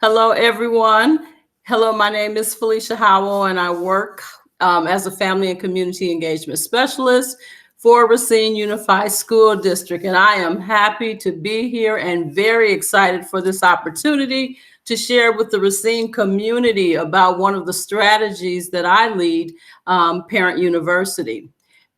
Hello, everyone. Hello, my name is Felicia Howell, and I work as a family and community engagement specialist for Racine Unified School District. And I am happy to be here and very excited for this opportunity to share with the Racine community about one of the strategies that I lead, Parent University.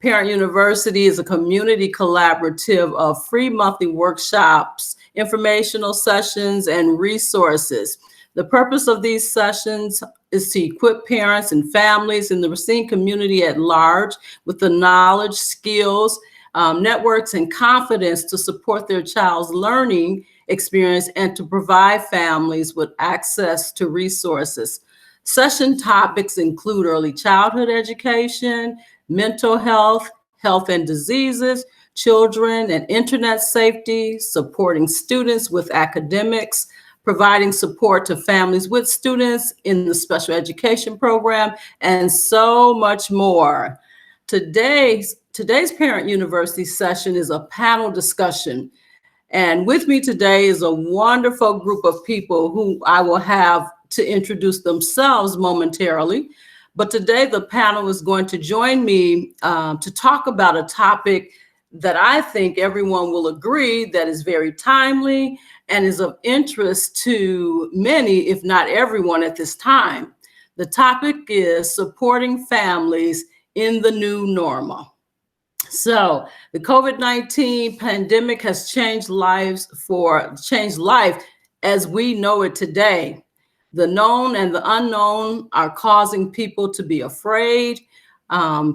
Parent University is a community collaborative of free monthly workshops, informational sessions, and resources. The purpose of these sessions is to equip parents and families in the Racine community at large with the knowledge, skills, networks, and confidence to support their child's learning experience and to provide families with access to resources. Session topics include early childhood education, mental health, health and diseases, children and internet safety, supporting students with academics, providing support to families with students in the special education program, and so much more. Today's Parent University session is a panel discussion. And with me today is a wonderful group of people who I will have to introduce themselves momentarily. But today the panel is going to join me to talk about a topic that I think everyone will agree that is very timely and is of interest to many, if not everyone at this time. The topic is supporting families in the new normal. So the COVID-19 pandemic has changed life as we know it today. The known and the unknown are causing people to be afraid.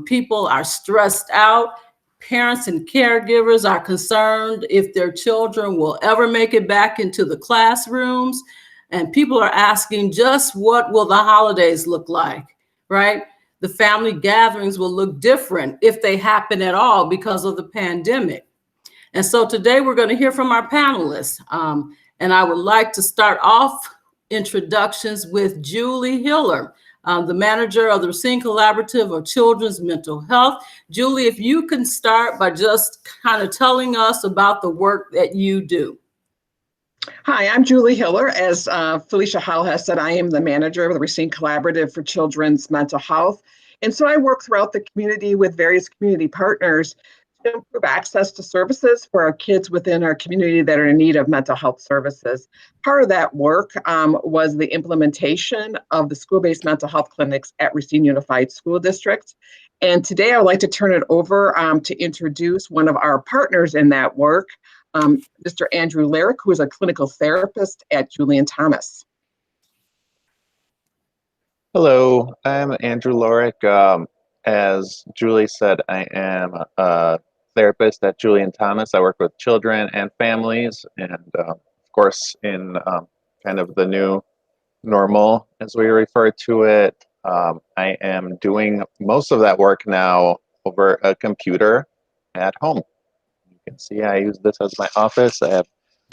People are stressed out. Parents and caregivers are concerned if their children will ever make it back into the classrooms. And people are asking, just what will the holidays look like, right? The family gatherings will look different if they happen at all because of the pandemic. And so today we're going to hear from our panelists. And I would like to start off introductions with Julie Hiller, the manager of the Racine Collaborative of Children's Mental Health. Julie, if you can start by just kind of telling us about the work that you do. Hi, I'm Julie Hiller. As Felicia Howell has said, I am the manager of the Racine Collaborative for Children's Mental Health. And so I work throughout the community with various community partners to improve access to services for our kids within our community that are in need of mental health services. Part of that work was the implementation of the school-based mental health clinics at Racine Unified School District. And today I would like to turn it over to introduce one of our partners in that work, Mr. Andrew Lorick, who is a clinical therapist at Julian Thomas. Hello, I'm Andrew Lorick. As Julie said, I am a therapist at Julian Thomas. I work with children and families, and of course, in kind of the new normal, as we refer to it. I am doing most of that work now over a computer at home. You can see I use this as my office. I have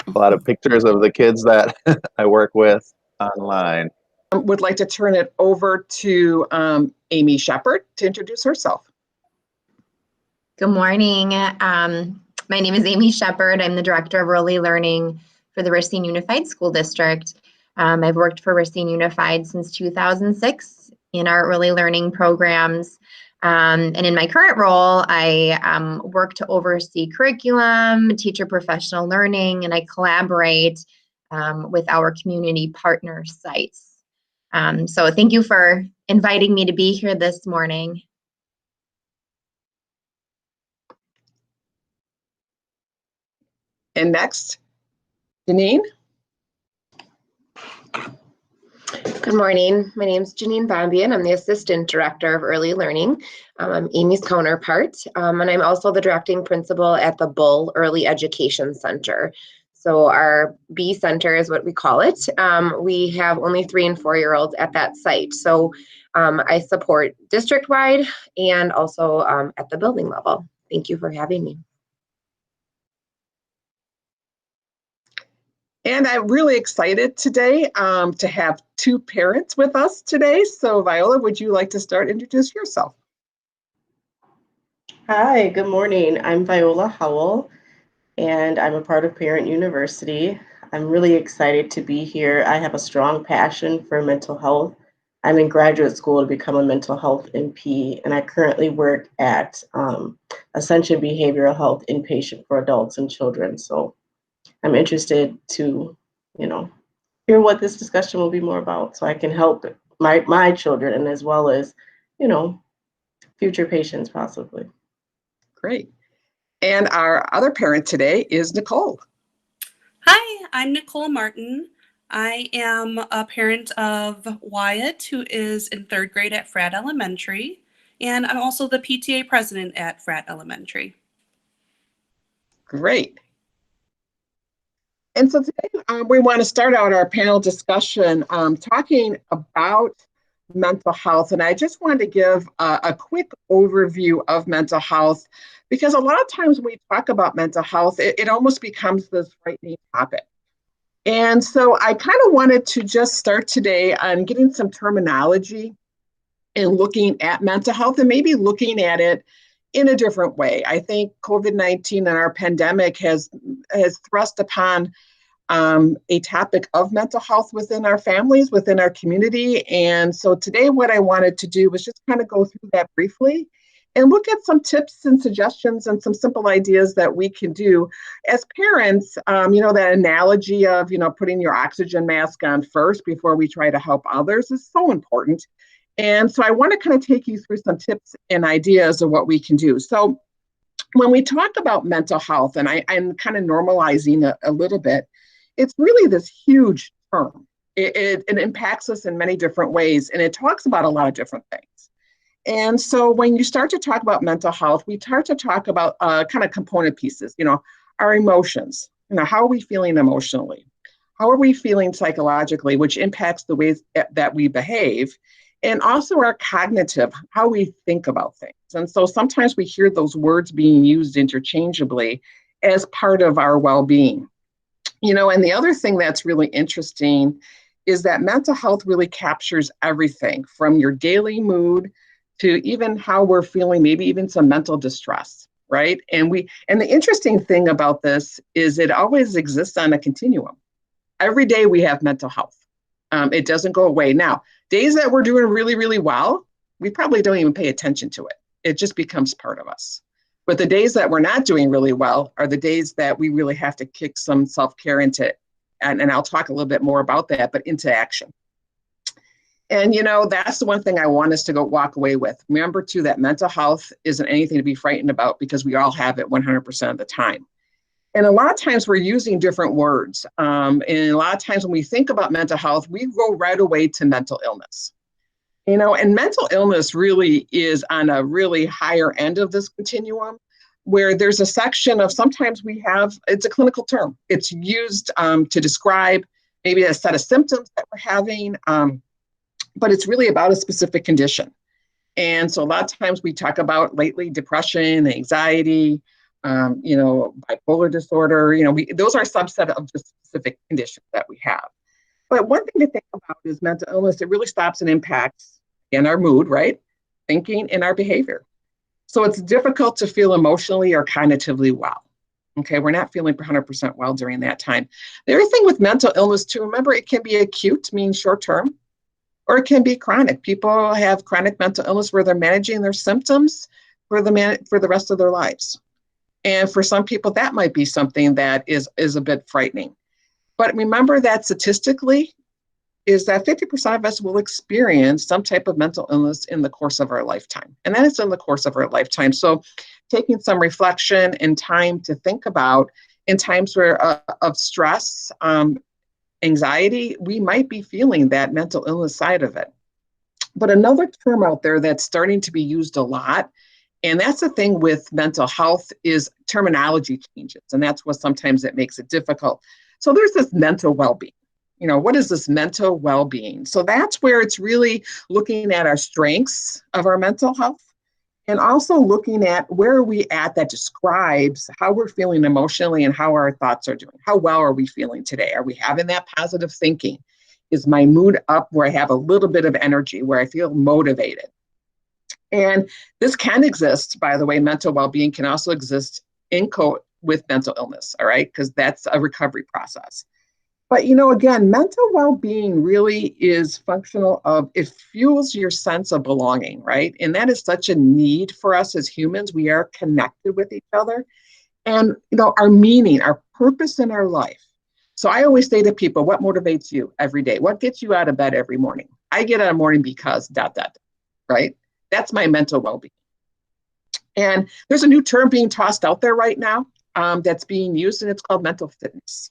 a lot of pictures of the kids that I work with online. Would like to turn it over to Amy Shepard to introduce herself. Good morning. My name is Amy Shepard. I'm the Director of Early Learning for the Racine Unified School District. I've worked for Racine Unified since 2006 in our early learning programs. And in my current role, I work to oversee curriculum, teacher professional learning, and I collaborate with our community partner sites. So thank you for inviting me to be here this morning. And next, Jeanine. Good morning. My name is Jeanine Bambian. I'm the Assistant Director of Early Learning. I'm Amy's counterpart, and I'm also the directing principal at the Bull Early Education Center. So our B Center is what we call it. We have only 3- and 4-year-olds at that site. So I support district-wide and also at the building level. Thank you for having me. And I'm really excited today to have 2 parents with us today. So Viola, would you like to start? Introduce yourself. Hi, good morning. I'm Viola Howell, and I'm a part of Parent University. I'm really excited to be here. I have a strong passion for mental health. I'm in graduate school to become a mental health NP, and I currently work at Ascension Behavioral Health Inpatient for adults and children. So I'm interested to, hear what this discussion will be more about, so I can help my children and as well as, you know, future patients possibly. Great. And our other parent today is Nicole. Hi, I'm Nicole Martin. I am a parent of Wyatt, who is in 3rd grade at Frat Elementary, and I'm also the PTA president at Frat Elementary. Great. And so today we want to start out our panel discussion talking about mental health. And I just wanted to give a quick overview of mental health, because a lot of times when we talk about mental health, it almost becomes this frightening topic. And so I kind of wanted to just start today on getting some terminology and looking at mental health and maybe looking at it in a different way. I think COVID-19 and our pandemic has thrust upon a topic of mental health within our families, within our community. And so today what I wanted to do was just kind of go through that briefly and look at some tips and suggestions and some simple ideas that we can do as parents. That analogy of, putting your oxygen mask on first before we try to help others is so important. And so I want to kind of take you through some tips and ideas of what we can do. So when we talk about mental health, and I'm kind of normalizing a little bit, it's really this huge term. It impacts us in many different ways, and it talks about a lot of different things. And so when you start to talk about mental health, we start to talk about kind of component pieces, our emotions, how are we feeling emotionally? How are we feeling psychologically, which impacts the ways that we behave, and also our cognitive, how we think about things. And so sometimes we hear those words being used interchangeably as part of our well-being. And the other thing that's really interesting is that mental health really captures everything from your daily mood to even how we're feeling, maybe even some mental distress, right? And the interesting thing about this is it always exists on a continuum. Every day we have mental health. It doesn't go away. Now, days that we're doing really, really well, we probably don't even pay attention to it. It just becomes part of us. But the days that we're not doing really well are the days that we really have to kick some self-care into, and I'll talk a little bit more about that, but into action. And, that's the one thing I want us to walk away with. Remember, too, that mental health isn't anything to be frightened about, because we all have it 100% of the time. And a lot of times we're using different words. And a lot of times when we think about mental health, we go right away to mental illness. And mental illness really is on a really higher end of this continuum, where there's a section of, sometimes it's a clinical term. It's used to describe maybe a set of symptoms that we're having, but it's really about a specific condition. And so a lot of times we talk about lately depression, anxiety, bipolar disorder, those are a subset of the specific conditions that we have. But one thing to think about is mental illness. It really stops and impacts in our mood, right? Thinking and our behavior. So it's difficult to feel emotionally or cognitively well. Okay, we're not feeling 100% well during that time. The other thing with mental illness too, remember, it can be acute, meaning short term, or it can be chronic. People have chronic mental illness where they're managing their symptoms for the rest of their lives. And for some people, that might be something that is a bit frightening. But remember that statistically, is that 50% of us will experience some type of mental illness in the course of our lifetime. And that is in the course of our lifetime. So taking some reflection and time to think about in times where of stress, anxiety, we might be feeling that mental illness side of it. But another term out there that's starting to be used a lot, and that's the thing with mental health, is terminology changes. And that's what sometimes it makes it difficult. So there's this mental well-being. What is this mental well-being? So that's where it's really looking at our strengths of our mental health, and also looking at where are we at that describes how we're feeling emotionally and how our thoughts are doing. How well are we feeling today? Are we having that positive thinking? Is my mood up where I have a little bit of energy, where I feel motivated? And this can exist, by the way, mental well-being can also exist with mental illness, all right? Because that's a recovery process. But, you know, again, mental well-being really is functional of, it fuels your sense of belonging, right? And that is such a need for us as humans. We are connected with each other and, you know, our meaning, our purpose in our life. So I always say to people, what motivates you every day? What gets you out of bed every morning? I get out of the morning because ... right? That's my mental well-being. And there's a new term being tossed out there right now that's being used, and it's called mental fitness.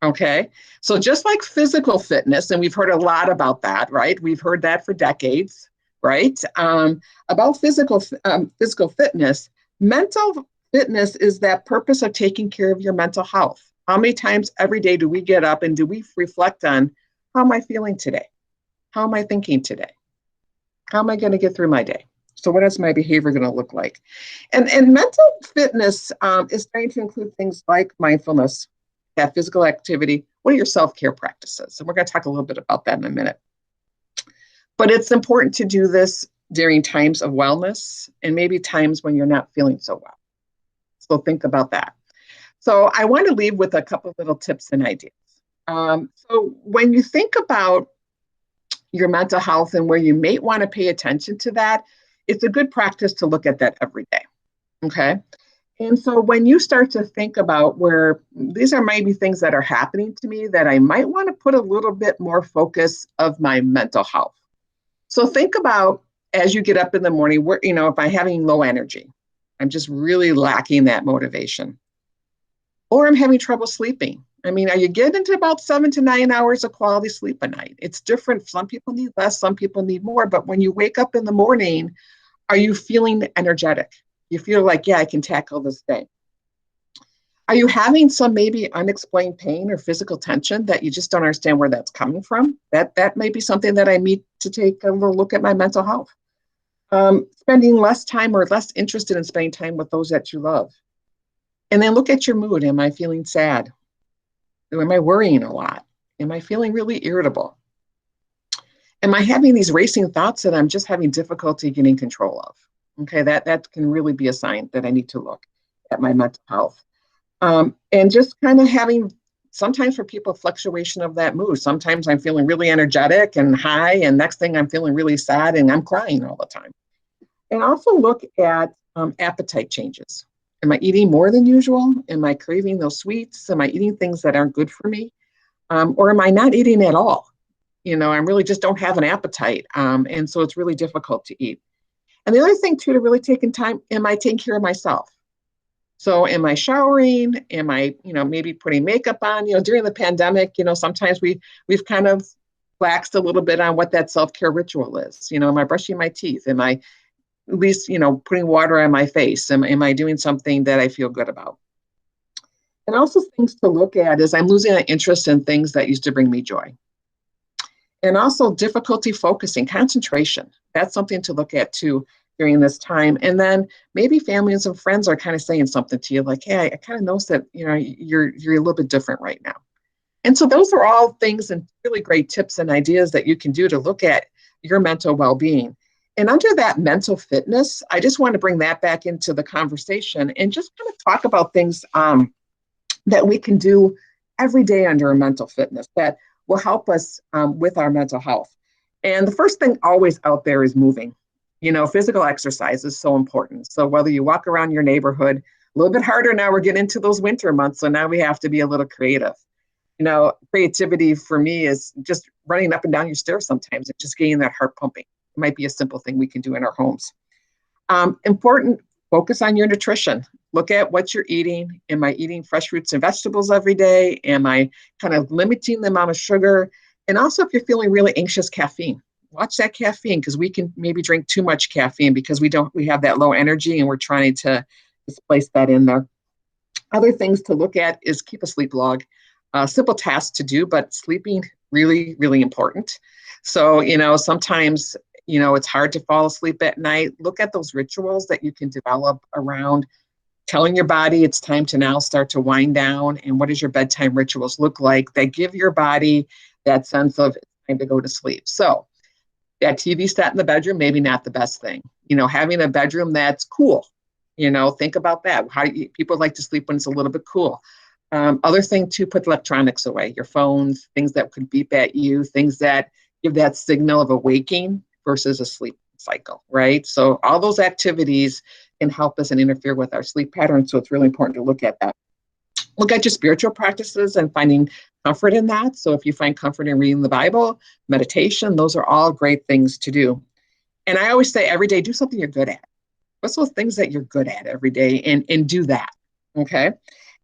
Okay, so just like physical fitness, and we've heard a lot about that, right? We've heard that for decades, right? About physical fitness, mental fitness is that purpose of taking care of your mental health. How many times every day do we get up and do we reflect on, how am I feeling today? How am I thinking today? How am I going to get through my day? So what is my behavior going to look like? And mental fitness is starting to include things like mindfulness, that physical activity. What are your self-care practices? And we're going to talk a little bit about that in a minute. But it's important to do this during times of wellness and maybe times when you're not feeling so well. So think about that. So I want to leave with a couple of little tips and ideas. So when you think about your mental health and where you may want to pay attention to that, it's a good practice to look at that every day. Okay. And so when you start to think about where these are maybe things that are happening to me that I might want to put a little bit more focus of my mental health. So think about as you get up in the morning, where, you know, if I'm having low energy, I'm just really lacking that motivation, or I'm having trouble sleeping. I mean, are you getting to about 7 to 9 hours of quality sleep a night? It's different. Some people need less, some people need more. But when you wake up in the morning, are you feeling energetic? You feel like, yeah, I can tackle this day. Are you having some maybe unexplained pain or physical tension that you just don't understand where that's coming from? That may be something that I need to take a little look at my mental health. Spending less time or less interested in spending time with those that you love. And then look at your mood. Am I feeling sad? Or am I worrying a lot? Am I feeling really irritable? Am I having these racing thoughts that I'm just having difficulty getting control of? Okay, that can really be a sign that I need to look at my mental health. And just kind of having, sometimes for people, fluctuation of that mood. Sometimes I'm feeling really energetic and high, and next thing I'm feeling really sad and I'm crying all the time. And also look at appetite changes. Am I eating more than usual? Am I craving those sweets? Am I eating things that aren't good for me? Or am I not eating at all? You know, I really just don't have an appetite. And so it's really difficult to eat. And the other thing too, to really take in time, am I taking care of myself? So am I showering? Am I, you know, maybe putting makeup on? You know, during the pandemic, you know, sometimes we've kind of laxed a little bit on what that self-care ritual is. You know, am I brushing my teeth? Am I at least, you know, putting water on my face? Am I doing something that I feel good about? And also things to look at is I'm losing an interest in things that used to bring me joy. And also difficulty focusing, concentration. That's something to look at too during this time. And then maybe family and some friends are kind of saying something to you like, hey, I kind of noticed that, you know, you're a little bit different right now. And so those are all things and really great tips and ideas that you can do to look at your mental well-being. And under that mental fitness, I just want to bring that back into the conversation and just kind of talk about things that we can do every day under a mental fitness that will help us with our mental health. And the first thing always out there is moving. You know, physical exercise is so important. So whether you walk around your neighborhood, a little bit harder now, we're getting into those winter months. So now we have to be a little creative. You know, creativity for me is just running up and down your stairs sometimes and just getting that heart pumping. It might be a simple thing we can do in our homes. Important, focus on your nutrition. Look at what you're eating. Am I eating fresh fruits and vegetables every day? Am I kind of limiting the amount of sugar? And also, if you're feeling really anxious, caffeine. Watch that caffeine, because we can maybe drink too much caffeine because we have that low energy and we're trying to displace that in there. Other things to look at is keep a sleep log. Simple task to do, but sleeping really, really important. So, you know, sometimes, you know, it's hard to fall asleep at night. Look at those rituals that you can develop around telling your body it's time to now start to wind down. And what does your bedtime rituals look like that give your body that sense of it's time to go to sleep? So that TV set in the bedroom, maybe not the best thing. You know, having a bedroom that's cool, you know, think about that. People like to sleep when it's a little bit cool. Other thing too, put electronics away, your phones, things that could beep at you, things that give that signal of awaking versus a sleep cycle, right? So all those activities can help us and interfere with our sleep pattern. So it's really important to look at that. Look at your spiritual practices and finding comfort in that. So if you find comfort in reading the Bible, meditation, those are all great things to do. And I always say every day, do something you're good at. What's those things that you're good at every day and do that, okay?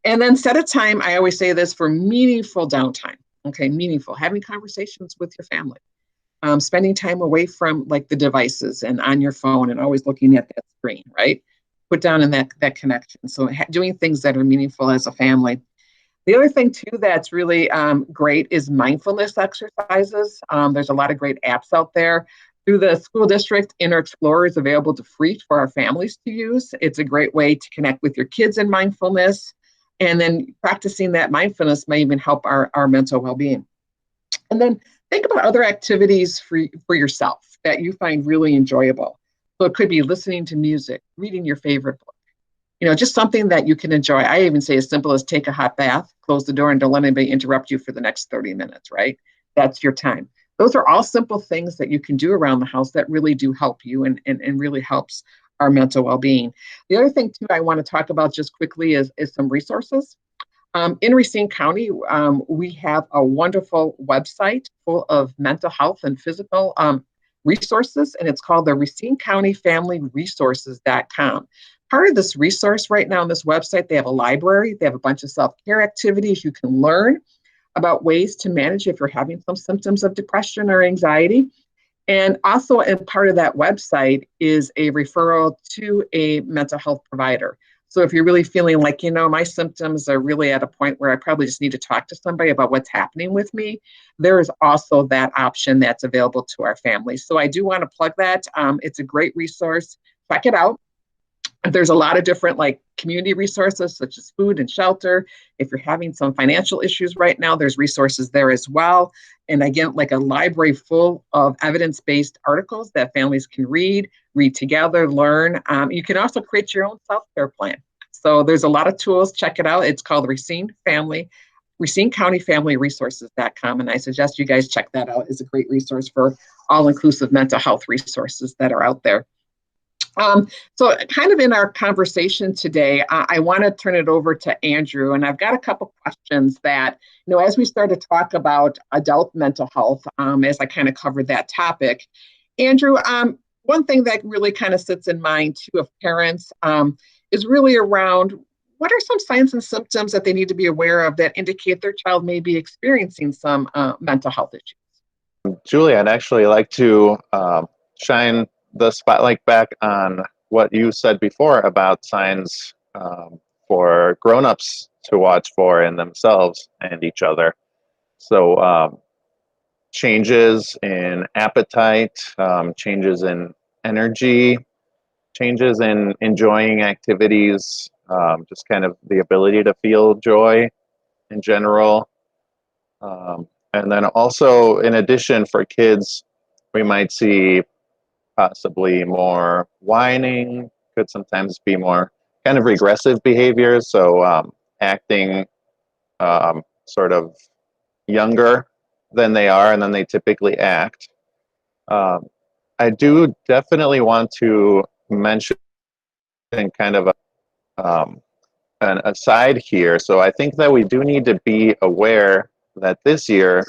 And then set a time, I always say this, for meaningful downtime, okay? Meaningful, having conversations with your family, spending time away from like the devices and on your phone and always looking at that screen, right? Put down in that connection. So doing things that are meaningful as a family. The other thing too that's really great is mindfulness exercises. There's a lot of great apps out there. Through the school district, Inner Explorer is available to free for our families to use. It's a great way to connect with your kids in mindfulness. And then practicing that mindfulness may even help our mental well-being. And then think about other activities for yourself that you find really enjoyable. So it could be listening to music, reading your favorite book, just something that you can enjoy. I even say as simple as take a hot bath, close the door, and don't let anybody interrupt you for the next 30 minutes, right? That's your time. Those are all simple things that you can do around the house that really do help you and really helps our mental well-being. The other thing too I want to talk about just quickly is some resources. In Racine County, we have a wonderful website full of mental health and physical resources, and it's called the Racine County Family Resources.com. Part of this resource right now on this website, they have a library, they have a bunch of self-care activities you can learn about ways to manage if you're having some symptoms of depression or anxiety. And also, in part of that website is a referral to a mental health provider. So if you're really feeling like, my symptoms are really at a point where I probably just need to talk to somebody about what's happening with me, there is also that option that's available to our families. So I do want to plug that. It's a great resource. Check it out. There's a lot of different community resources such as food and shelter. If you're having some financial issues right now, there's resources there as well. And again, like a library full of evidence-based articles that families can read together, learn. You can also create your own self-care plan. So there's a lot of tools. Check it out. It's called Racine County Family Resources.com. And I suggest you guys check that out. It's a great resource for all-inclusive mental health resources that are out there. So kind of in our conversation today, I want to turn it over to Andrew, and I've got a couple questions that, as we start to talk about adult mental health, as I kind of covered that topic. Andrew, one thing that really kind of sits in mind too of parents is really around what are some signs and symptoms that they need to be aware of that indicate their child may be experiencing some mental health issues? Julie, I'd actually like to shine the spotlight back on what you said before about signs for grownups to watch for in themselves and each other. So changes in appetite, changes in energy, changes in enjoying activities, just kind of the ability to feel joy in general. And then also, in addition, for kids, we might see possibly more whining, could sometimes be more kind of regressive behaviors. So acting sort of younger than they are and then they typically act. I do definitely want to mention kind of an aside here. So I think that we do need to be aware that this year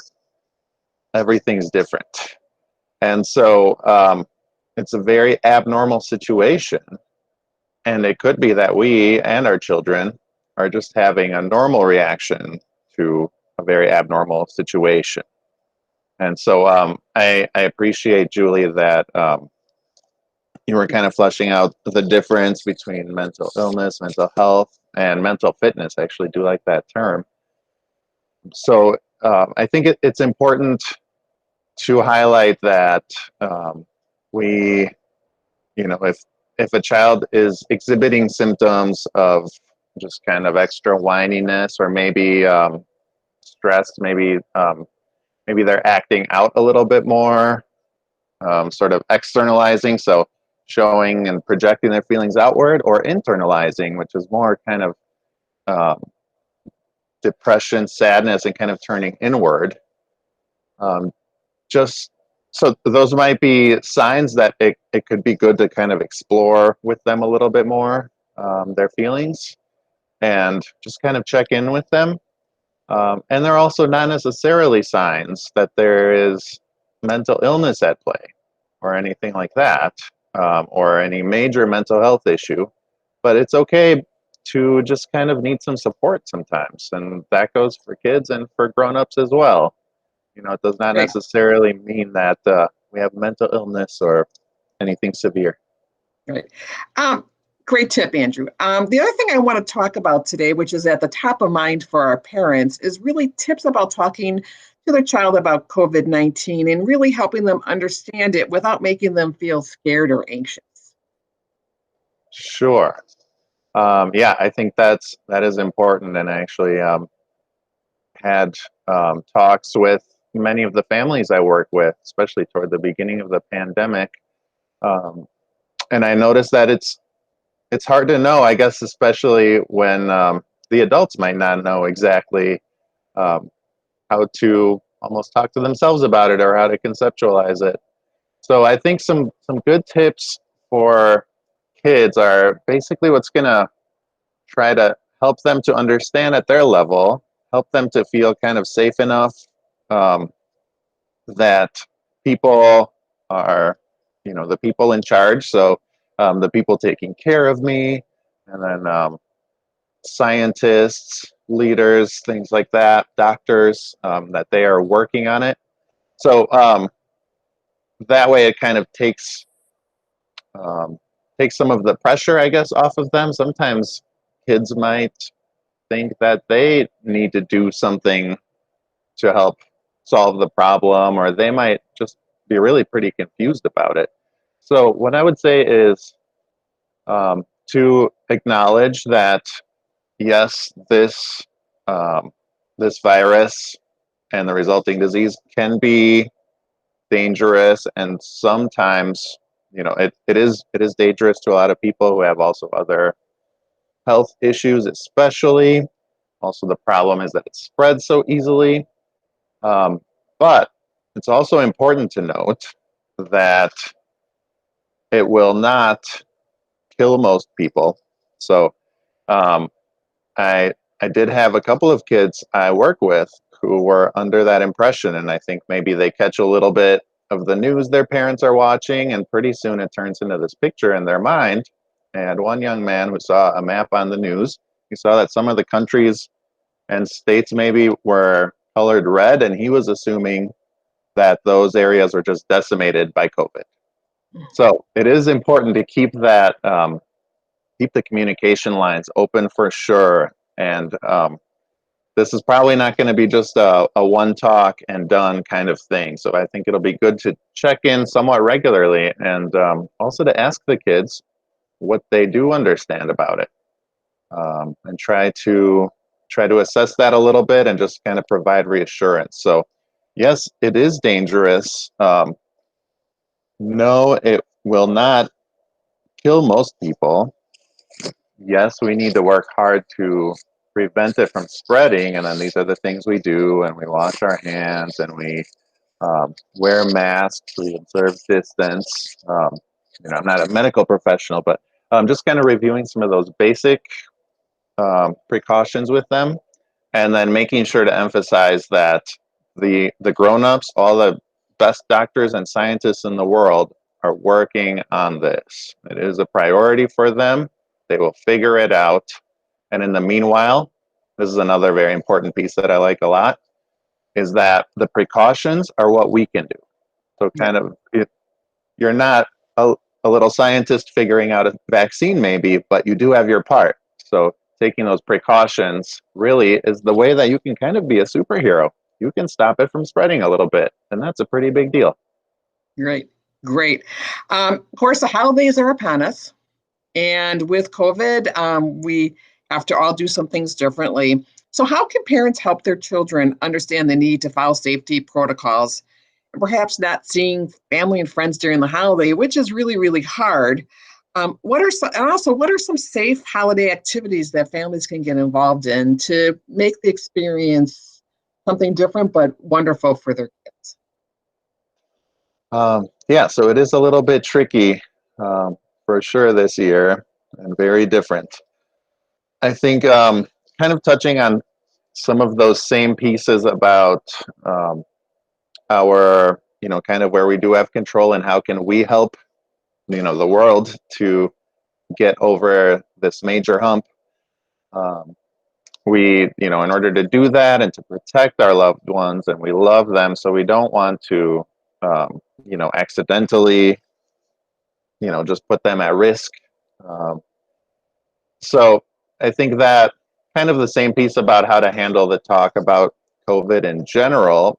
everything's different. And so it's a very abnormal situation. And it could be that we and our children are just having a normal reaction to a very abnormal situation. And so I appreciate, Julie, that you were kind of fleshing out the difference between mental illness, mental health, and mental fitness. I actually do like that term. So I think it's important to highlight that if a child is exhibiting symptoms of just kind of extra whininess or maybe stressed, maybe they're acting out a little bit more, sort of externalizing, so showing and projecting their feelings outward, or internalizing, which is more kind of depression, sadness, and kind of turning inward. Just so those might be signs that it could be good to kind of explore with them a little bit more, their feelings, and just kind of check in with them. And they're also not necessarily signs that there is mental illness at play or anything like that, or any major mental health issue. But it's okay to just kind of need some support sometimes. And that goes for kids and for grown-ups as well. You know, it does not Right. necessarily mean that we have mental illness or anything severe. Right. Great tip, Andrew. The other thing I want to talk about today, which is at the top of mind for our parents, is really tips about talking to their child about COVID-19 and really helping them understand it without making them feel scared or anxious. Sure. Yeah, I think that is important. And I actually had talks with many of the families I work with, especially toward the beginning of the pandemic. And I noticed that it's hard to know, I guess, especially when the adults might not know exactly how to almost talk to themselves about it or how to conceptualize it. So I think some good tips for kids are basically what's going to try to help them to understand at their level, help them to feel kind of safe enough that people are, you know, the people in charge. So the people taking care of me, and then scientists, leaders, things like that, doctors, that they are working on it. So that way it kind of takes some of the pressure, I guess, off of them. Sometimes kids might think that they need to do something to help solve the problem, or they might just be really pretty confused about it. So what I would say is to acknowledge that, yes, this virus and the resulting disease can be dangerous, and sometimes, you know, it is dangerous to a lot of people who have also other health issues, especially. Also, the problem is that it spreads so easily. But it's also important to note that it will not kill most people. So I did have a couple of kids I work with who were under that impression, and I think maybe they catch a little bit of the news their parents are watching, and pretty soon it turns into this picture in their mind. And one young man who saw a map on the news, he saw that some of the countries and states maybe were colored red, and he was assuming that those areas were just decimated by COVID. So it is important to keep that, keep the communication lines open for sure. And this is probably not going to be just a one talk and done kind of thing. So I think it'll be good to check in somewhat regularly, and also to ask the kids what they do understand about it, and try to assess that a little bit and just kind of provide reassurance. So yes, it is dangerous. No, it will not kill most people. Yes, we need to work hard to prevent it from spreading, and then these are the things we do, and we wash our hands, and we wear masks, we observe distance. You know, I'm not a medical professional, but just kind of reviewing some of those basic precautions with them, and then making sure to emphasize that the grown-ups, all the best doctors and scientists in the world, are working on this. It is a priority for them. They will figure it out. And in the meanwhile, this is another very important piece that I like a lot, is that the precautions are what we can do. So kind of, you're not a little scientist figuring out a vaccine maybe, but you do have your part. So taking those precautions really is the way that you can kind of be a superhero. You can stop it from spreading a little bit, and that's a pretty big deal. Great. Of course, the holidays are upon us. And with COVID, we have to all do some things differently. So how can parents help their children understand the need to follow safety protocols, and perhaps not seeing family and friends during the holiday, which is really, really hard? What are some safe holiday activities that families can get involved in to make the experience something different but wonderful for their kids? Yeah, so it is a little bit tricky for sure this year and very different. I think kind of touching on some of those same pieces about our, kind of where we do have control and how can we help, the world to get over this major hump. In order to do that and to protect our loved ones, and we love them, so we don't want to, accidentally, just put them at risk. Um, so I think that kind of the same piece about how to handle the talk about COVID in general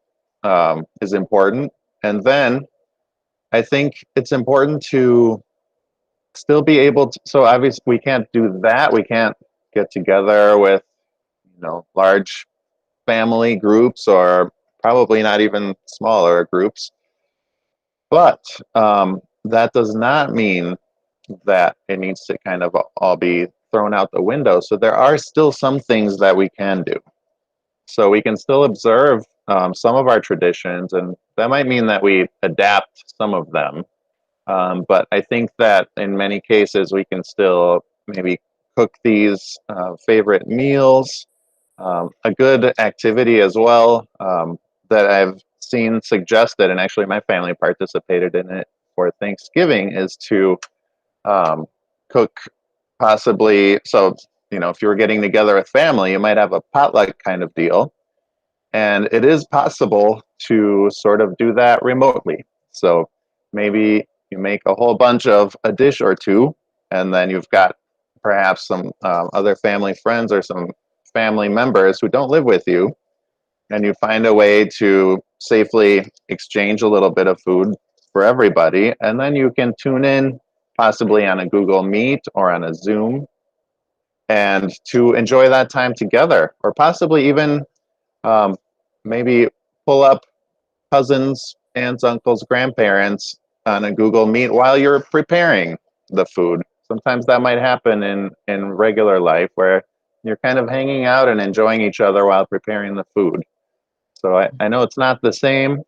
is important. And then I think it's important to still be able to, so obviously we can't do that. We can't get together with, large family groups or probably not even smaller groups. But that does not mean that it needs to kind of all be thrown out the window. So there are still some things that we can do. So we can still observe some of our traditions, and that might mean that we adapt some of them. But I think that in many cases we can still maybe cook these favorite meals. A good activity as well that I've seen suggested, and actually my family participated in it for Thanksgiving, is to cook possibly. So, if you were getting together with family, you might have a potluck kind of deal. And it is possible to sort of do that remotely. So maybe you make a whole bunch of a dish or two, and then you've got perhaps some other family friends or some family members who don't live with you, and you find a way to safely exchange a little bit of food for everybody. And then you can tune in possibly on a Google Meet or on a Zoom and to enjoy that time together, or possibly even um, maybe pull up cousins, aunts, uncles, grandparents on a Google Meet while you're preparing the food. Sometimes that might happen in regular life where you're kind of hanging out and enjoying each other while preparing the food. So I know it's not the same.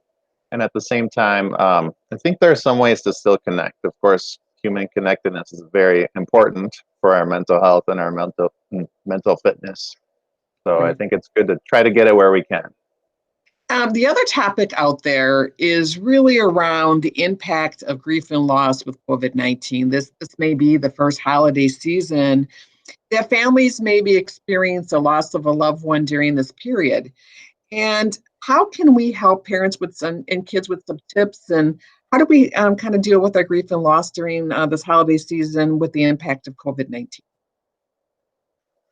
And at the same time, I think there are some ways to still connect. Of course, human connectedness is very important for our mental health and our mental fitness. So I think it's good to try to get it where we can. The other topic out there is really around the impact of grief and loss with COVID-19. This may be the first holiday season that families maybe experience the loss of a loved one during this period. And how can we help parents with some and kids with some tips? And how do we kind of deal with our grief and loss during this holiday season with the impact of COVID-19?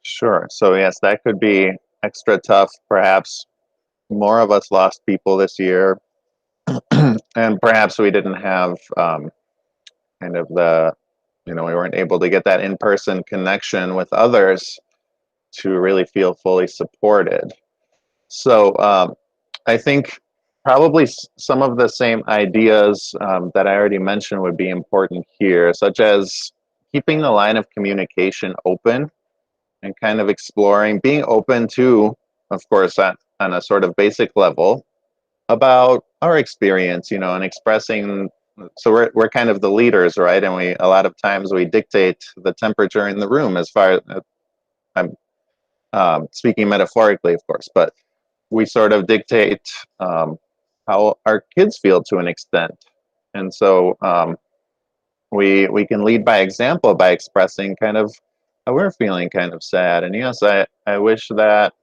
Sure. So yes, that could be extra tough. Perhaps more of us lost people this year, and perhaps we didn't have kind of we weren't able to get that in-person connection with others to really feel fully supported. So I think probably some of the same ideas that I already mentioned would be important here, such as keeping the line of communication open and kind of exploring, being open to, of course, on a sort of basic level about our experience, and expressing. So we're kind of the leaders, right? And a lot of times we dictate the temperature in the room, as far as I'm speaking metaphorically, of course, but we sort of dictate how our kids feel to an extent. And so we can lead by example by expressing kind of how we're feeling kind of sad. And yes, I wish that,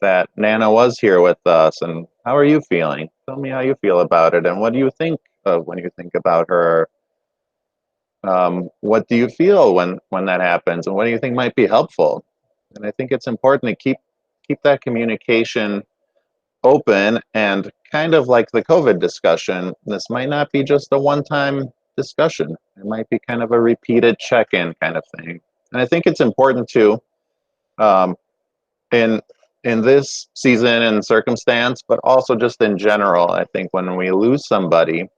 that Nana was here with us. And how are you feeling? Tell me how you feel about it. And what do you think of when you think about her? What do you feel when that happens? And what do you think might be helpful? And I think it's important to keep that communication open, and kind of like the COVID discussion, this might not be just a one-time discussion. It might be kind of a repeated check-in kind of thing. And I think it's important too, in this season and circumstance, but also just in general, I think when we lose somebody,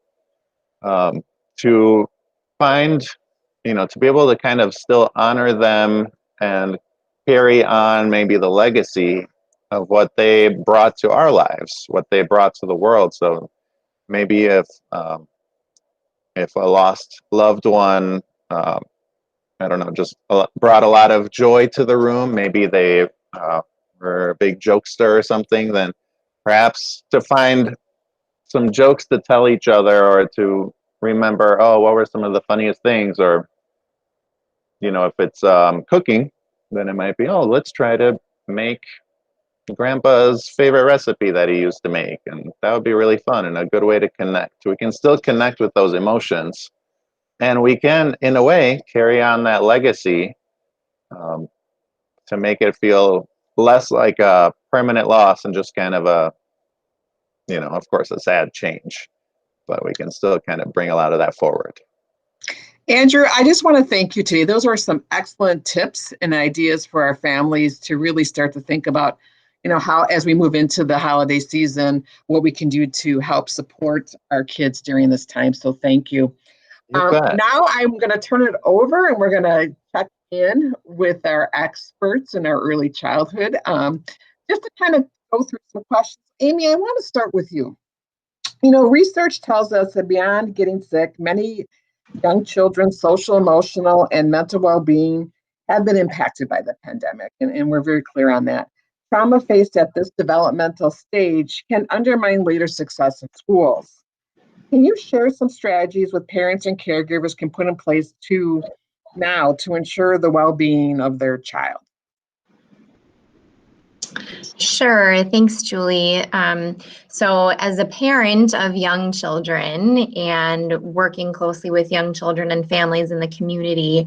to find, to be able to kind of still honor them and carry on maybe the legacy of what they brought to our lives, what they brought to the world. So maybe if a lost loved one, I don't know, just brought a lot of joy to the room, maybe they were a big jokester or something, then perhaps to find some jokes to tell each other, or to remember, oh, what were some of the funniest things? Or, if it's cooking, then it might be, oh, let's try to make grandpa's favorite recipe that he used to make. And that would be really fun and a good way to connect. We can still connect with those emotions. And we can, in a way, carry on that legacy to make it feel less like a permanent loss and just kind of a, of course, a sad change. But we can still kind of bring a lot of that forward. Andrew, I just want to thank you today. Those are some excellent tips and ideas for our families to really start to think about, how, as we move into the holiday season, what we can do to help support our kids during this time. So thank you. Now I'm going to turn it over and we're going to check in with our experts in our early childhood, just to kind of go through some questions. Amy, I want to start with you. Research tells us that beyond getting sick, many young children's social, emotional, and mental well-being have been impacted by the pandemic, and we're very clear on that. Trauma faced at this developmental stage can undermine later success in schools. Can you share some strategies with parents and caregivers can put in place to ensure the well-being of their child? Sure. Thanks, Julie. So as a parent of young children and working closely with young children and families in the community,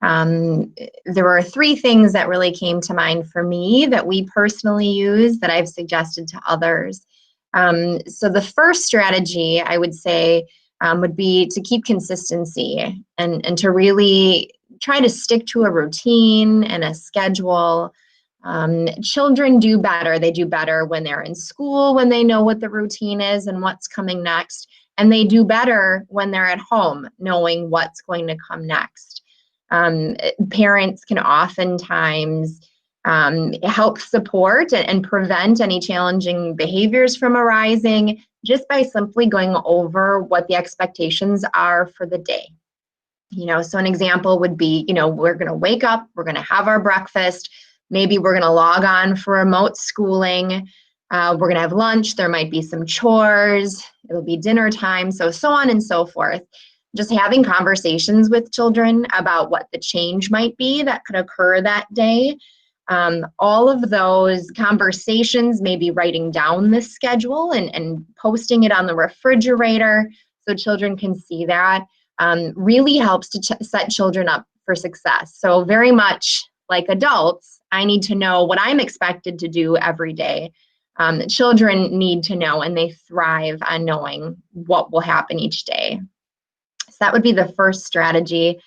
there were 3 things that really came to mind for me that we personally use that I've suggested to others. So the first strategy I would say would be to keep consistency and to really try to stick to a routine and a schedule. Children do better. They do better when they're in school, when they know what the routine is and what's coming next. And they do better when they're at home, knowing what's going to come next. Parents can oftentimes help support and prevent any challenging behaviors from arising just by simply going over what the expectations are for the day. So an example would be, we're going to wake up, we're going to have our breakfast. Maybe we're going to log on for remote schooling. We're going to have lunch. There might be some chores. It'll be dinner time. So on and so forth. Just having conversations with children about what the change might be that could occur that day. All of those conversations, maybe writing down the schedule and posting it on the refrigerator so children can see that, really helps to set children up for success. So very much like adults, I need to know what I'm expected to do every day. Children need to know, and they thrive on knowing what will happen each day. So that would be the first strategy.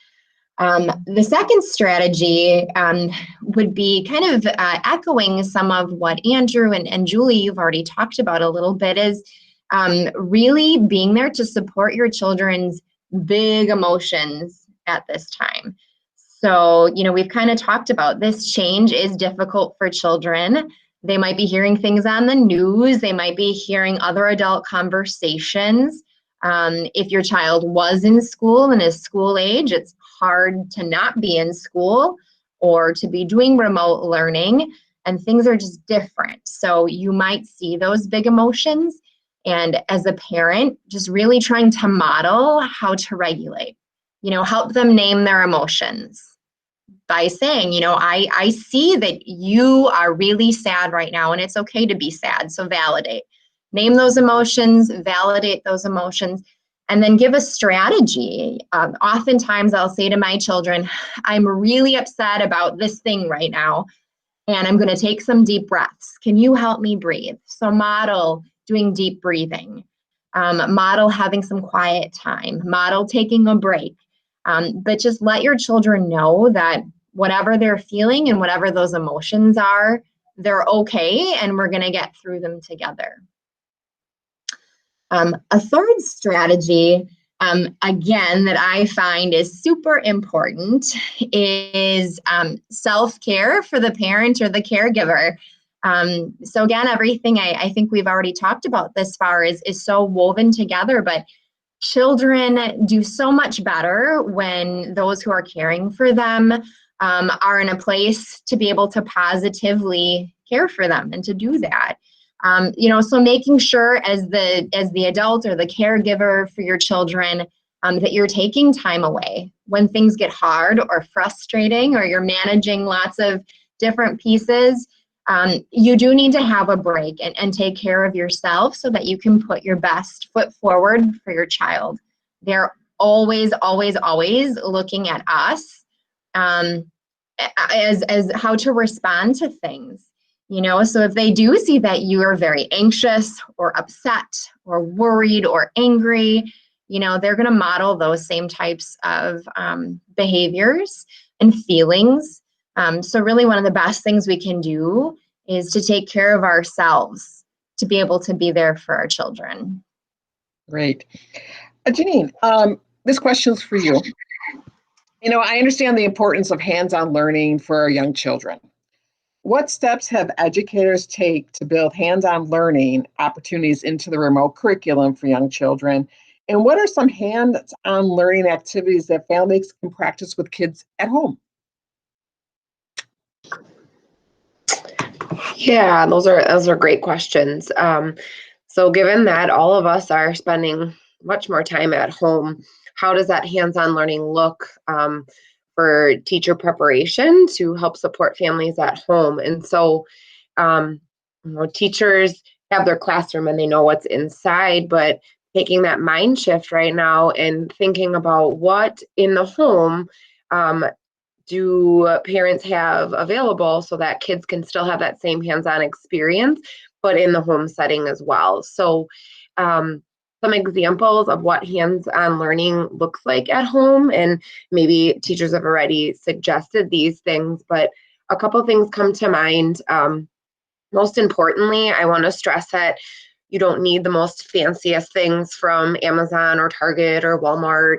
The second strategy would be kind of echoing some of what Andrew and Julie, you've already talked about a little bit, is really being there to support your children's big emotions at this time. So, we've kind of talked about this change is difficult for children. They might be hearing things on the news. They might be hearing other adult conversations. If your child was in school and is school age, it's hard to not be in school or to be doing remote learning, and things are just different. So you might see those big emotions. And as a parent, just really trying to model how to regulate, help them name their emotions by saying, I see that you are really sad right now and it's okay to be sad. So validate, name those emotions, validate those emotions, and then give a strategy. Oftentimes I'll say to my children, I'm really upset about this thing right now, and I'm going to take some deep breaths. Can you help me breathe? So model doing deep breathing, model having some quiet time, model taking a break. But just let your children know that whatever they're feeling and whatever those emotions are, they're okay, and we're going to get through them together. A third strategy again, that I find is super important is self-care for the parent or the caregiver. So again, everything I think we've already talked about this far is so woven together, but children do so much better when those who are caring for them are in a place to be able to positively care for them and to do that. So making sure as the adult or the caregiver for your children that you're taking time away when things get hard or frustrating or you're managing lots of different pieces. You do need to have a break and take care of yourself so that you can put your best foot forward for your child. They're always, always, always looking at us as how to respond to things. So if they do see that you are very anxious or upset or worried or angry, they're going to model those same types of behaviors and feelings. So really one of the best things we can do is to take care of ourselves to be able to be there for our children. Great. Jeanine, this question's for you. I understand the importance of hands-on learning for our young children. What steps have educators take to build hands-on learning opportunities into the remote curriculum for young children? And what are some hands-on learning activities that families can practice with kids at home? Yeah, those are great questions. So given that all of us are spending much more time at home, how does that hands-on learning look for teacher preparation to help support families at home? And so teachers have their classroom and they know what's inside, but taking that mind shift right now and thinking about what in the home do parents have available so that kids can still have that same hands-on experience, but in the home setting as well. So some examples of what hands-on learning looks like at home, and maybe teachers have already suggested these things, but a couple things come to mind. Most importantly, I want to stress that you don't need the most fanciest things from Amazon or Target or Walmart.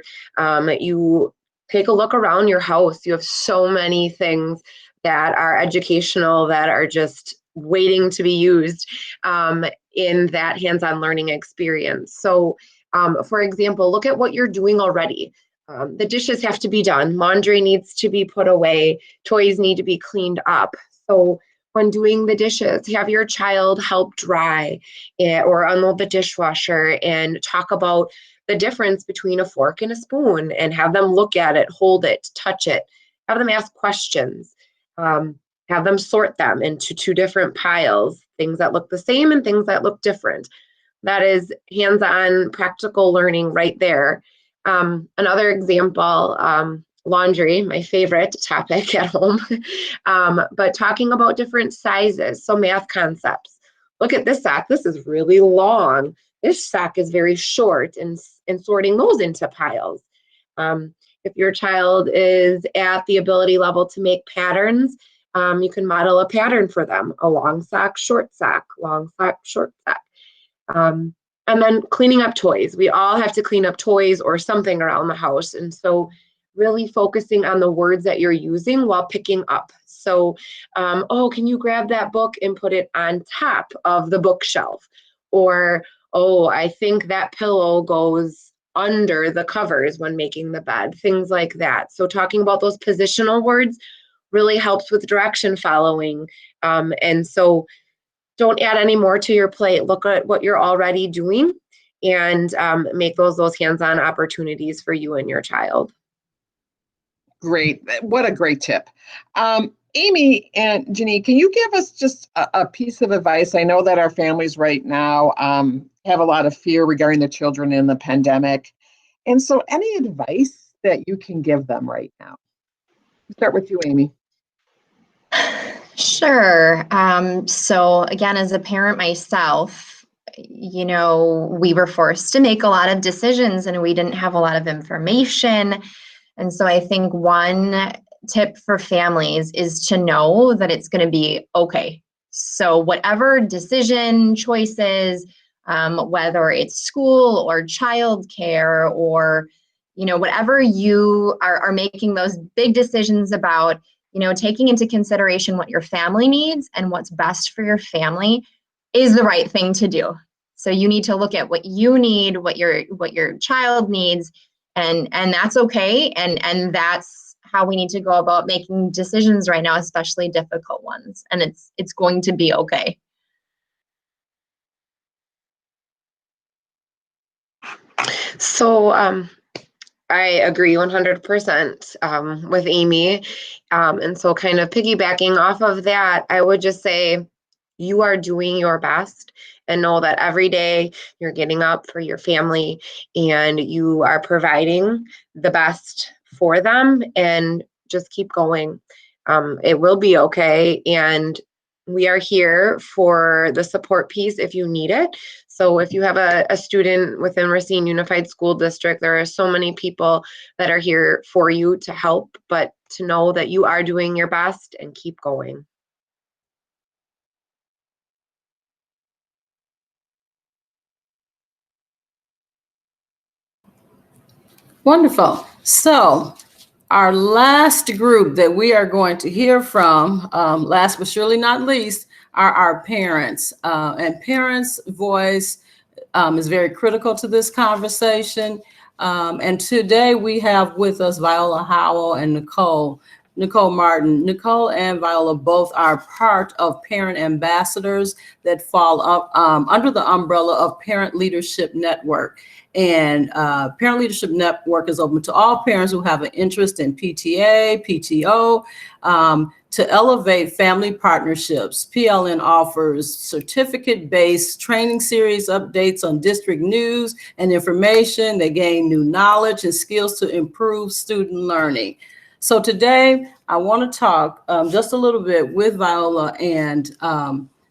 You take a look around your house. You have so many things that are educational that are just waiting to be used in that hands-on learning experience. So, for example, look at what you're doing already. The dishes have to be done. Laundry needs to be put away. Toys need to be cleaned up. So when doing the dishes, have your child help dry or unload the dishwasher and talk about the difference between a fork and a spoon and have them look at it, hold it, touch it, have them ask questions, have them sort them into two different piles, things that look the same and things that look different. That is hands-on practical learning right there. Another example, laundry, my favorite topic at home, but talking about different sizes, so math concepts. Look at this sock, this is really long. This sock is very short, and sorting those into piles. If your child is at the ability level to make patterns, you can model a pattern for them, a long sock, short sock, long sock, short sock. And then cleaning up toys. We all have to clean up toys or something around the house. And so really focusing on the words that you're using while picking up. So, oh, can you grab that book and put it on top of the bookshelf? Or, oh, I think that pillow goes under the covers when making the bed, things like that. So talking about those positional words really helps with direction following. And so don't add any more to your plate. Look at what you're already doing and make those hands-on opportunities for you and your child. Great. What a great tip. Amy and Jeanine, can you give us just a piece of advice? I know that our families right now have a lot of fear regarding the children in the pandemic. And so any advice that you can give them right now? Start with you, Amy. Sure. So again, as a parent myself, we were forced to make a lot of decisions and we didn't have a lot of information. And so I think one tip for families is to know that it's going to be okay. So whatever decision, choices, whether it's school or childcare or, whatever you are making those big decisions about, taking into consideration what your family needs and what's best for your family is the right thing to do. So you need to look at what you need, what your child needs, and that's okay. And that's how we need to go about making decisions right now, especially difficult ones. And it's going to be okay. So I agree 100% with Amy. And so kind of piggybacking off of that, I would just say you are doing your best and know that every day you're getting up for your family and you are providing the best for them, and just keep going. It will be okay. And we are here for the support piece if you need it. So if you have a student within Racine Unified School District, there are so many people that are here for you to help, but to know that you are doing your best and keep going. Wonderful. So our last group that we are going to hear from, last but surely not least, are our parents. And parents' voice is very critical to this conversation. And today we have with us Viola Howell and Nicole Martin. Nicole and Viola both are part of parent ambassadors that fall up under the umbrella of Parent Leadership Network. And Parent Leadership Network is open to all parents who have an interest in PTA, PTO, to elevate family partnerships. PLN offers certificate-based training series, updates on district news and information. They gain new knowledge and skills to improve student learning. So today I want to talk just a little bit with Viola and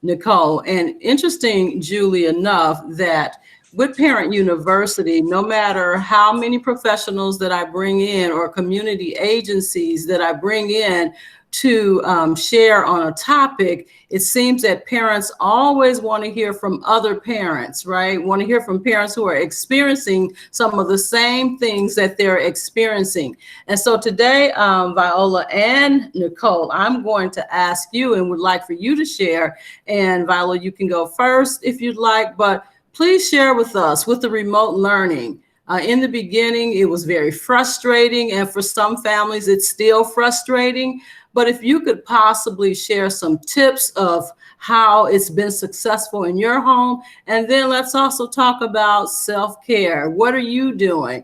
Nicole. And interesting, Julie, enough, that with Parent University, no matter how many professionals that I bring in or community agencies that I bring in to share on a topic, it seems that parents always want to hear from other parents, right? Want to hear from parents who are experiencing some of the same things that they're experiencing. And so today, Viola and Nicole, I'm going to ask you and would like for you to share. And Viola, you can go first if you'd like, but please share with us with the remote learning. In the beginning, it was very frustrating, and for some families, it's still frustrating. But if you could possibly share some tips of how it's been successful in your home, and then let's also talk about self-care. What are you doing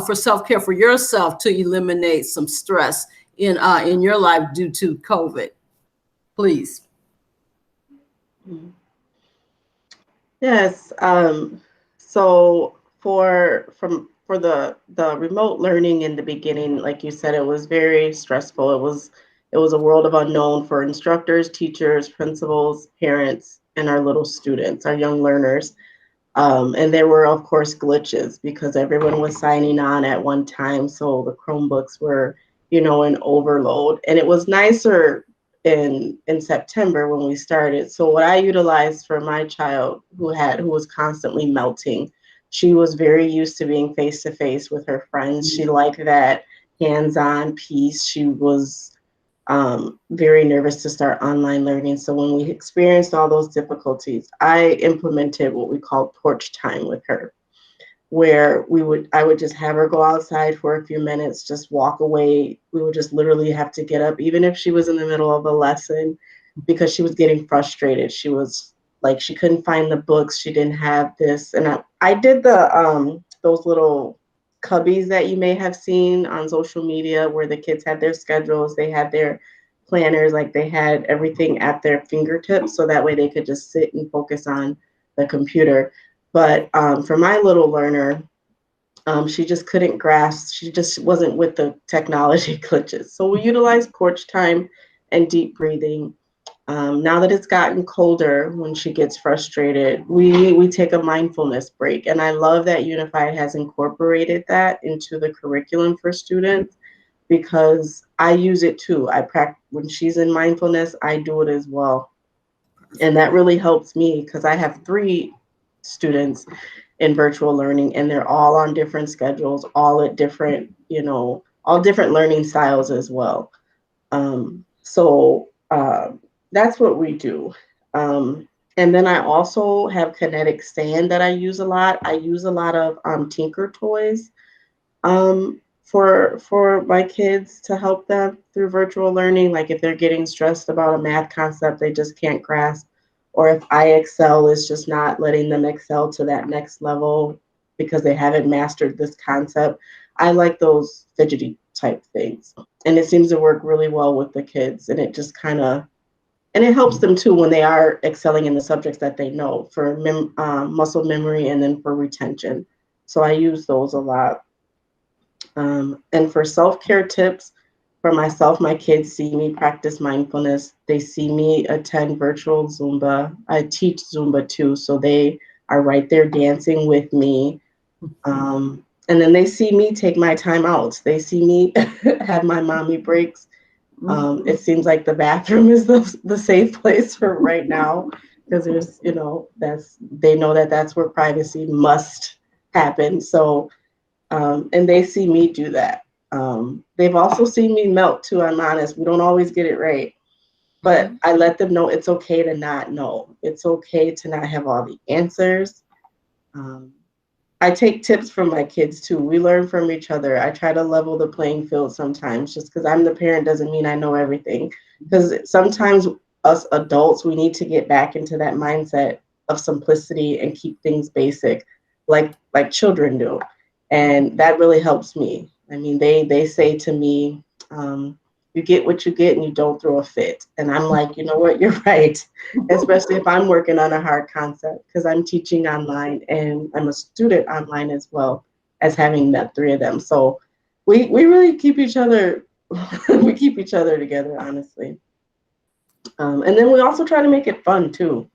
for self-care for yourself to eliminate some stress in your life due to COVID? Please. Yes. So for the remote learning in the beginning, like you said, it was very stressful. It was a world of unknown for instructors, teachers, principals, parents, and our little students, our young learners. And there were, of course, glitches because everyone was signing on at one time. So the Chromebooks were, in overload. And it was nicer in September when we started. So what I utilized for my child who was constantly melting, she was very used to being face to face with her friends. She liked that hands-on piece. She was very nervous to start online learning. So when we experienced all those difficulties, I implemented what we call porch time with her, where I would just have her go outside for a few minutes, just walk away. We would just literally have to get up, even if she was in the middle of a lesson, because she was getting frustrated. She was like, she couldn't find the books. She didn't have this. And I did those little cubbies that you may have seen on social media where the kids had their schedules, they had their planners, like they had everything at their fingertips. So that way they could just sit and focus on the computer. But for my little learner, she just couldn't grasp, she just wasn't with the technology glitches. So we utilize porch time and deep breathing. Now that it's gotten colder, when she gets frustrated, we take a mindfulness break. And I love that Unified has incorporated that into the curriculum for students, because I use it too. I practice when she's in mindfulness, I do it as well. And that really helps me because I have three students in virtual learning, and they're all on different schedules, all at different, all different learning styles as well. So that's what we do. And then I also have kinetic sand that I use a lot. I use a lot of Tinker toys for my kids to help them through virtual learning. Like if they're getting stressed about a math concept they just can't grasp, or if IXL is just not letting them excel to that next level because they haven't mastered this concept. I like those fidgety type things. And it seems to work really well with the kids, and it just kind of, and it helps them too when they are excelling in the subjects that they know for muscle memory and then for retention. So I use those a lot. And for self-care tips for myself, my kids see me practice mindfulness. They see me attend virtual Zumba. I teach Zumba too, so they are right there dancing with me. And then they see me take my time out. They see me have my mommy breaks. It seems like the bathroom is the safe place for right now, because there's, they know that that's where privacy must happen. So, and they see me do that. They've also seen me melt too, I'm honest. We don't always get it right, but I let them know it's okay to not know. It's okay to not have all the answers. I take tips from my kids too. We learn from each other. I try to level the playing field sometimes. Just because I'm the parent doesn't mean I know everything. Because sometimes us adults, we need to get back into that mindset of simplicity and keep things basic, like children do. And that really helps me. I mean, they say to me, you get what you get and you don't throw a fit. And I'm like, you know what, you're right. Especially if I'm working on a hard concept, because I'm teaching online and I'm a student online as well as having met three of them. So we really keep each other, we keep each other together, honestly. And then we also try to make it fun too.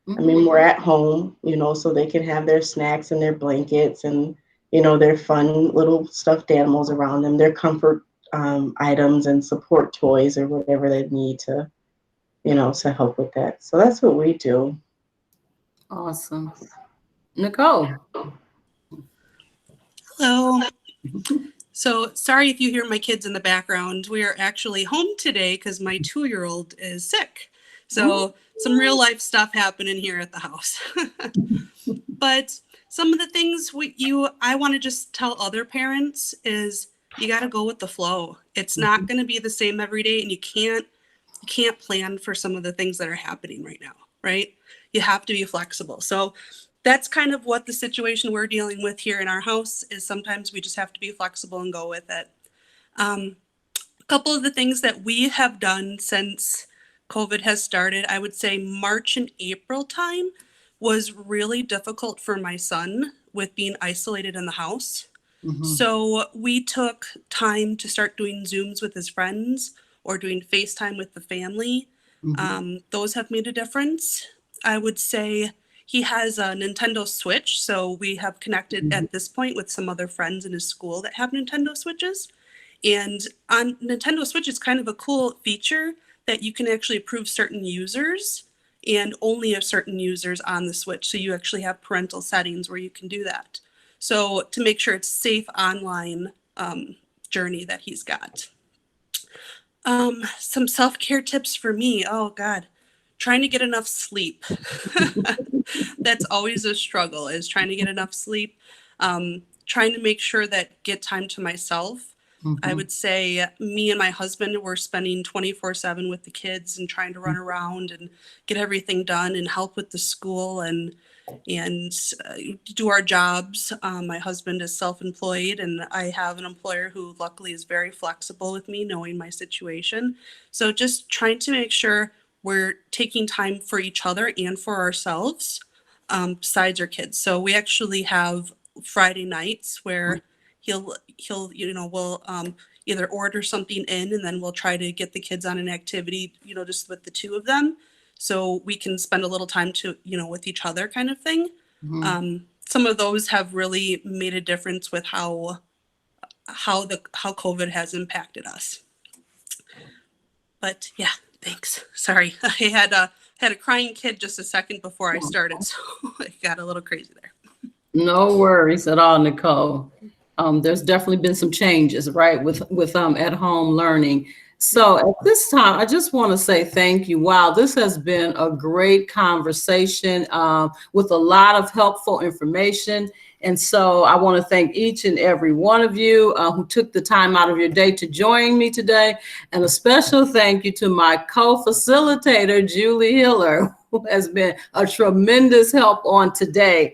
I mean, we're at home, so they can have their snacks and their blankets and, their fun little stuffed animals around them, their comfort items and support toys or whatever they need to, to help with that. So that's what we do. Awesome. Nicole. Hello. So sorry if you hear my kids in the background. We are actually home today because my 2-year-old is sick. So some real life stuff happening here at the house. But some of the things I want to just tell other parents is you got to go with the flow. It's not going to be the same every day, and you can't plan for some of the things that are happening right now, right? You have to be flexible. So that's kind of what the situation we're dealing with here in our house is. Sometimes we just have to be flexible and go with it. A couple of the things that we have done since COVID has started, I would say March and April time was really difficult for my son with being isolated in the house. So we took time to start doing Zooms with his friends or doing FaceTime with the family. Those have made a difference. I would say he has a Nintendo Switch, so we have connected at this point with some other friends in his school that have Nintendo Switches. And on Nintendo Switch, it's kind of a cool feature that you can actually approve certain users and only of certain users on the Switch. So you actually have parental settings where you can do that. So to make sure it's safe online journey that he's got. Some self-care tips for me. Oh God, trying to get enough sleep. That's always a struggle, is trying to get enough sleep. Trying to make sure that get time to myself. I would say me and my husband were spending 24/7 with the kids and trying to run around and get everything done and help with the school and do our jobs. My husband is self-employed, and I have an employer who luckily is very flexible with me, knowing my situation. So just trying to make sure we're taking time for each other and for ourselves, besides our kids. So we actually have Friday nights where we'll either order something in, and then we'll try to get the kids on an activity, just with the two of them, so we can spend a little time with each other, kind of thing. Some of those have really made a difference with how COVID has impacted us. But yeah, thanks. Sorry, I had had a crying kid just a second before I started, so it got a little crazy there. No worries at all, Nicole. There's definitely been some changes, right, with at home learning. So at this time, I just want to say thank you. Wow, this has been a great conversation with a lot of helpful information. And so I want to thank each and every one of you who took the time out of your day to join me today. And a special thank you to my co-facilitator, Julie Hiller, who has been a tremendous help on today.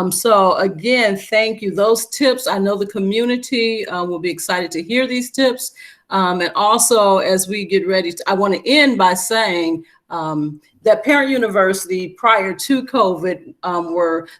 So again, thank you. Those tips, I know the community will be excited to hear these tips. And also, as we get ready, I want to end by saying that Parent University, prior to COVID,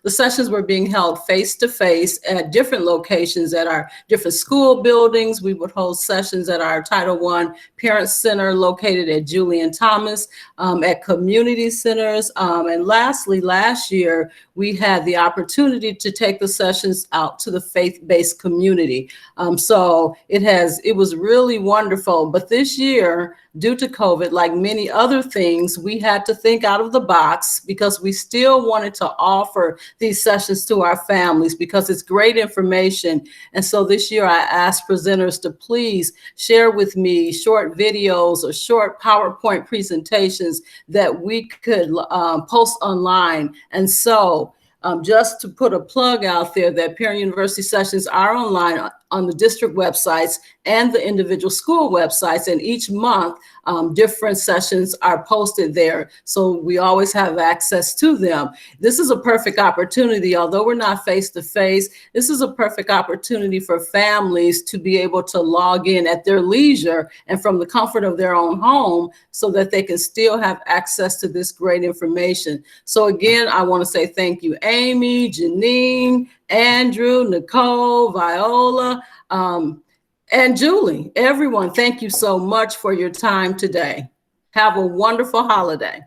the sessions were being held face-to-face at different locations at our different school buildings. We would hold sessions at our Title I Parent Center located at Julian Thomas, at community centers. And lastly, last year, we had the opportunity to take the sessions out to the faith-based community. So it was really wonderful. But this year, due to COVID, like many other things, we had to think out of the box because we still wanted to offer these sessions to our families because it's great information. And so this year I asked presenters to please share with me short videos or short PowerPoint presentations that we could post online. And so just to put a plug out there that Parent University sessions are online on the district websites and the individual school websites. And each month, different sessions are posted there. So we always have access to them. This is a perfect opportunity, although we're not face-to-face, this is a perfect opportunity for families to be able to log in at their leisure and from the comfort of their own home so that they can still have access to this great information. So again, I want to say thank you, Amy, Jeanine, Andrew, Nicole, Viola, and Julie. Everyone, thank you so much for your time today. Have a wonderful holiday.